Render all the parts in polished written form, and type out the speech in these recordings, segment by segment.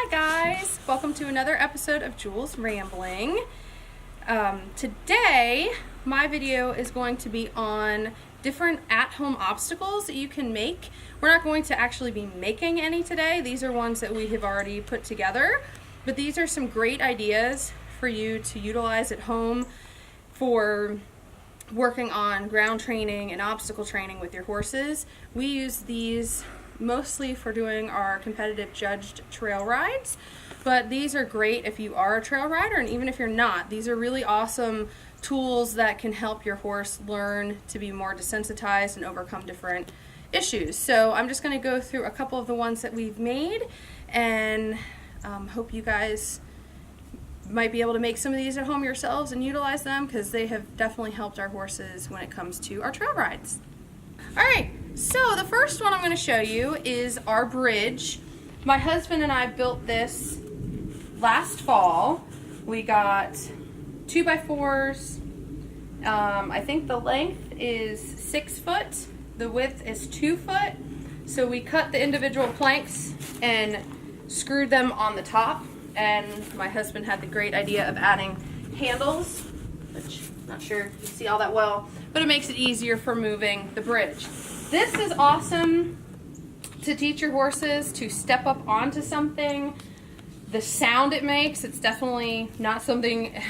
Hi guys, welcome to another episode of Jules Rambling. Today my video is going to be on different at-home obstacles that you can make. We're not going to actually be making any today. These are ones that we have already put together, but these are some great ideas for you to utilize at home for working on ground training and obstacle training with your horses. We use these mostly for doing our competitive judged trail rides, but these are great if you are a trail rider, and even if you're not, these are really awesome tools that can help your horse learn to be more desensitized and overcome different issues. So I'm just going to go through a couple of the ones that we've made, and hope you guys might be able to make some of these at home yourselves and utilize them, because they have definitely helped our horses when it comes to our trail rides. Alright, so the first one I'm going to show you is our bridge. My husband and I built this last fall. We got 2x4s. I think the length is 6 foot. The width is 2 foot. So we cut the individual planks and screwed them on the top. And my husband had the great idea of adding handles, which I'm not sure you see all that well, but it makes it easier for moving the bridge. This is awesome to teach your horses to step up onto something. The sound it makes, it's definitely not something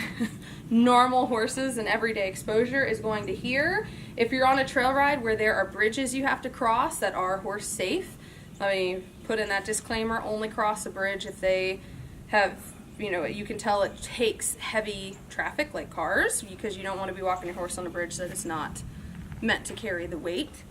normal horses and everyday exposure is going to hear. If you're on a trail ride where there are bridges you have to cross that are horse safe, let me put in that disclaimer, only cross a bridge if they have, you can tell it takes heavy traffic like cars, because you don't want to be walking your horse on a bridge that is not meant to carry the weight.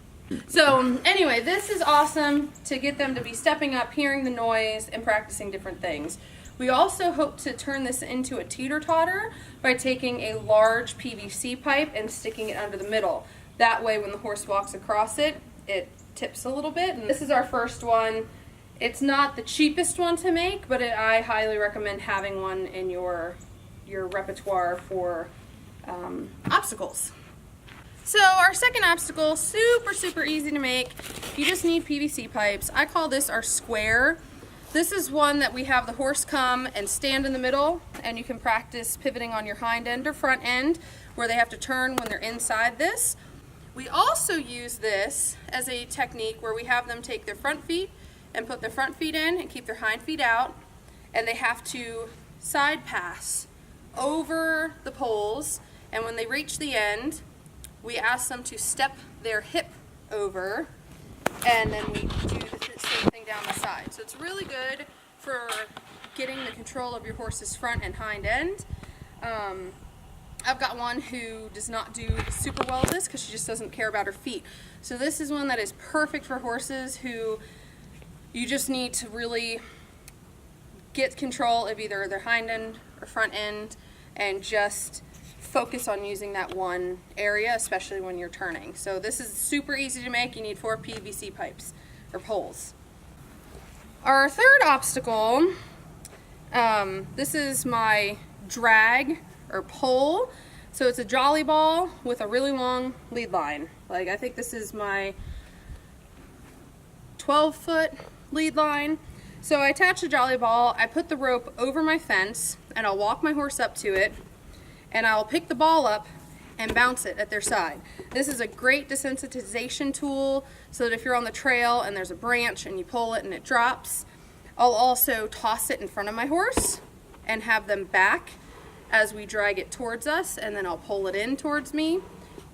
So anyway, this is awesome to get them to be stepping up, hearing the noise, and practicing different things. We also hope to turn this into a teeter-totter by taking a large PVC pipe and sticking it under the middle. That way when the horse walks across it, it tips a little bit. And this is our first one. It's not the cheapest one to make, but I highly recommend having one in your repertoire for obstacles. So our second obstacle, super easy to make. You just need PVC pipes. I call this our square. This is one that we have the horse come and stand in the middle, and you can practice pivoting on your hind end or front end where they have to turn when they're inside this. We also use this as a technique where we have them take their front feet and put their front feet in and keep their hind feet out, and they have to side pass over the poles, and when they reach the end, we ask them to step their hip over, and then we do the same thing down the side. So it's really good for getting the control of your horse's front and hind end. I've got one who does not do super well at this because she just doesn't care about her feet. So this is one that is perfect for horses who you just need to really get control of either their hind end or front end and just focus on using that one area, especially when you're turning. So this is super easy to make. You need 4 PVC pipes or poles. Our third obstacle, this is my drag or pole. So it's a jolly ball with a really long lead line. Like, I think this is my 12-foot lead line. So I attach the jolly ball, I put the rope over my fence, and I'll walk my horse up to it, and I'll pick the ball up and bounce it at their side. This is a great desensitization tool, so that if you're on the trail and there's a branch and you pull it and it drops, I'll also toss it in front of my horse and have them back as we drag it towards us, and then I'll pull it in towards me,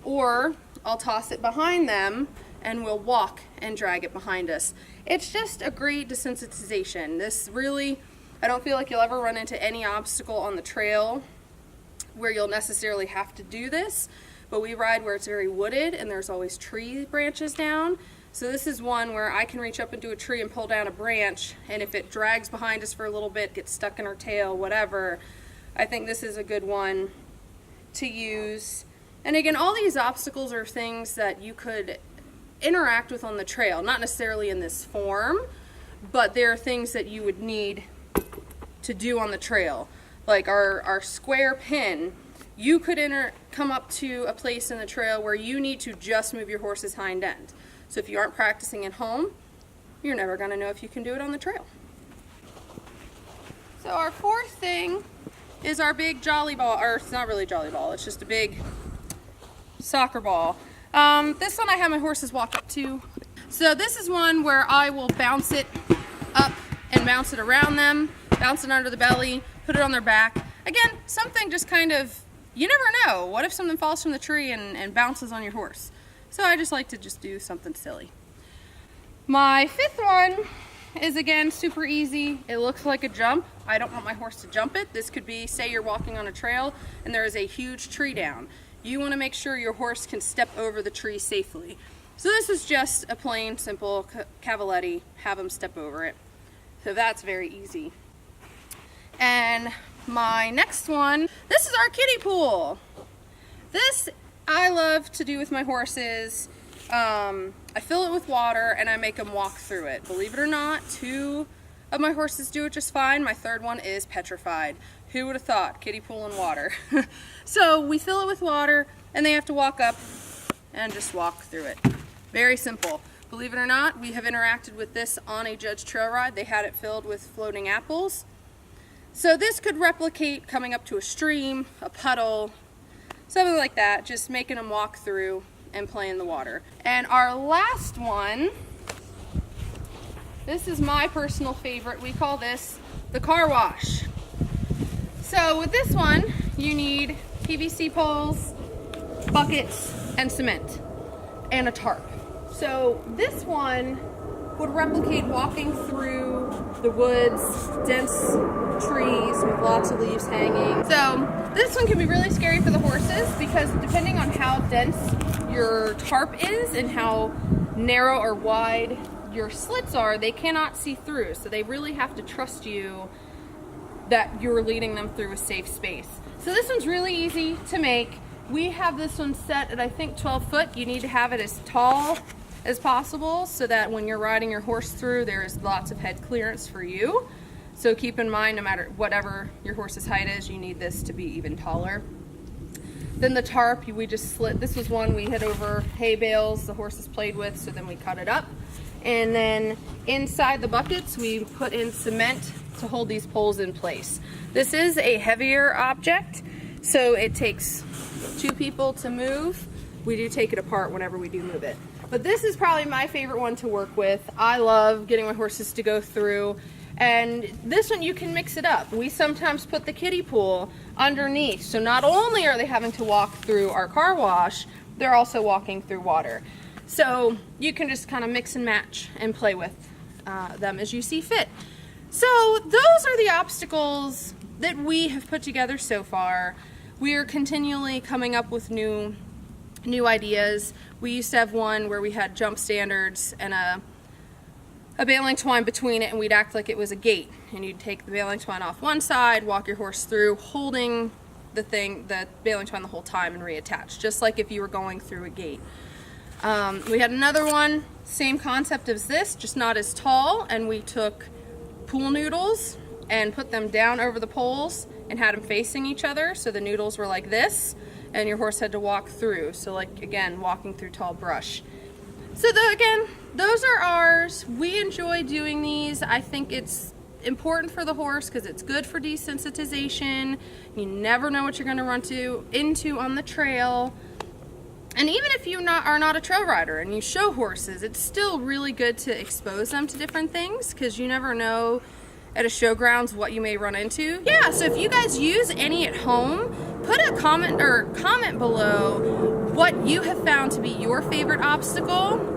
or I'll toss it behind them and we'll walk and drag it behind us. It's just a great desensitization. This really, I don't feel like you'll ever run into any obstacle on the trail where you'll necessarily have to do this, but we ride where it's very wooded and there's always tree branches down. So this is one where I can reach up into a tree and pull down a branch, and if it drags behind us for a little bit, gets stuck in our tail, whatever, I think this is a good one to use. And again, all these obstacles are things that you could interact with on the trail, not necessarily in this form, but there are things that you would need to do on the trail. Like our square pin, you could come up to a place in the trail where you need to just move your horse's hind end. So if you aren't practicing at home, you're never going to know if you can do it on the trail. So our fourth thing is our big jolly ball, or it's not really jolly ball, it's just a big soccer ball. This one I have my horses walk up to. So this is one where I will bounce it up and bounce it around them, bounce it under the belly, put it on their back. Again, something just kind of, you never know. What if something falls from the tree and bounces on your horse? So I just like to just do something silly. My fifth one is, again, super easy. It looks like a jump. I don't want my horse to jump it. This could be, say you're walking on a trail and there is a huge tree down. You want to make sure your horse can step over the tree safely. So this is just a plain, simple Cavaletti, have them step over it. So that's very easy. And my next one, this is our kiddie pool. This I love to do with my horses. I fill it with water and I make them walk through it. Believe it or not, 2 of my horses do it just fine. My third one is petrified. Who would have thought? Kiddie pool and water. So we fill it with water and they have to walk up and just walk through it. Very simple. Believe it or not, we have interacted with this on a Judge trail ride. They had it filled with floating apples. So this could replicate coming up to a stream, a puddle, something like that, just making them walk through and play in the water. And our last one, this is my personal favorite. We call this the car wash. So with this one, you need PVC poles, buckets, and cement, and a tarp. So this one would replicate walking through the woods, dense trees with lots of leaves hanging. So this one can be really scary for the horses because depending on how dense your tarp is and how narrow or wide your slits are, they cannot see through. So they really have to trust you that you're leading them through a safe space. So this one's really easy to make. We have this one set at, I think, 12 foot. You need to have it as tall as possible so that when you're riding your horse through, there is lots of head clearance for you. So keep in mind, no matter whatever your horse's height is, you need this to be even taller. Then the tarp, we just slit. This was one we had over hay bales the horses played with, so then we cut it up. And then inside the buckets, we put in cement to hold these poles in place. This is a heavier object, so it takes 2 people to move. We do take it apart whenever we do move it. But this is probably my favorite one to work with. I love getting my horses to go through. And this one, you can mix it up. We sometimes put the kiddie pool underneath. So not only are they having to walk through our car wash, they're also walking through water. So you can just kind of mix and match and play with them as you see fit. So those are the obstacles that we have put together so far. We are continually coming up with new ideas. We used to have one where we had jump standards and a baling twine between it, and we'd act like it was a gate. And you'd take the baling twine off one side, walk your horse through, holding the baling twine the whole time and reattach, just like if you were going through a gate. We had another one, same concept as this, just not as tall, and we took pool noodles and put them down over the poles and had them facing each other, so the noodles were like this, and your horse had to walk through. So like, again, walking through tall brush. So again, those are ours. We enjoy doing these. I think it's important for the horse because it's good for desensitization. You never know what you're going to run into on the trail. And even if you are not a trail rider and you show horses, it's still really good to expose them to different things because you never know at a showgrounds what you may run into. Yeah, so if you guys use any at home, put a comment below what you have found to be your favorite obstacle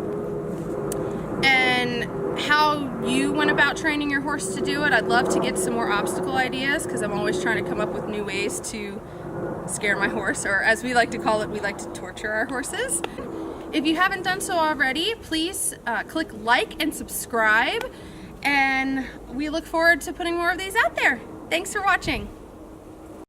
and how you went about training your horse to do it. I'd love to get some more obstacle ideas because I'm always trying to come up with new ways to scare my horse, or as we like to call it, we like to torture our horses. If you haven't done so already, please click like and subscribe, and we look forward to putting more of these out there. Thanks for watching.